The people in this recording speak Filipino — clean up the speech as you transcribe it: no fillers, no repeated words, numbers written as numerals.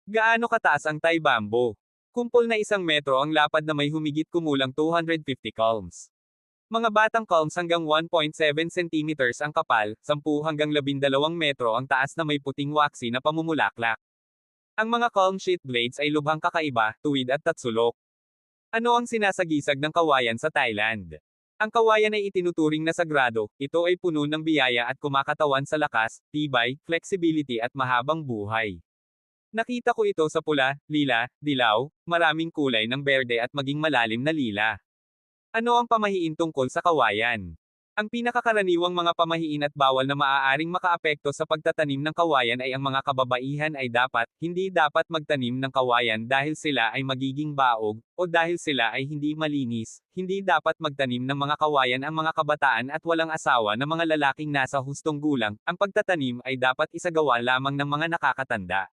Gaano kataas ang Thai bamboo? Kumpol na 1 metro ang lapad na may humigit kumulang 250 culms. Mga batang culms hanggang 1.7 centimeters ang kapal, 10 hanggang 12 metro ang taas na may puting waxy na pamumulaklak. Ang mga culm sheath blades ay lubhang kakaiba, tuwid at tatsulok. Ano ang sinasagisag ng kawayan sa Thailand? Ang kawayan ay itinuturing na sagrado, ito ay puno ng biyaya at kumakatawan sa lakas, tibay, flexibility at mahabang buhay. Nakita ko ito sa pula, lila, dilaw, maraming kulay ng berde at maging malalim na lila. Ano ang pamahiin tungkol sa kawayan? Ang pinakakaraniwang mga pamahiin at bawal na maaaring makaapekto sa pagtatanim ng kawayan ay ang mga kababaihan ay hindi dapat magtanim ng kawayan dahil sila ay magiging baog, o dahil sila ay hindi malinis, hindi dapat magtanim ng mga kawayan ang mga kabataan at walang asawa na mga lalaking nasa hustong gulang, ang pagtatanim ay dapat isagawa lamang ng mga nakakatanda.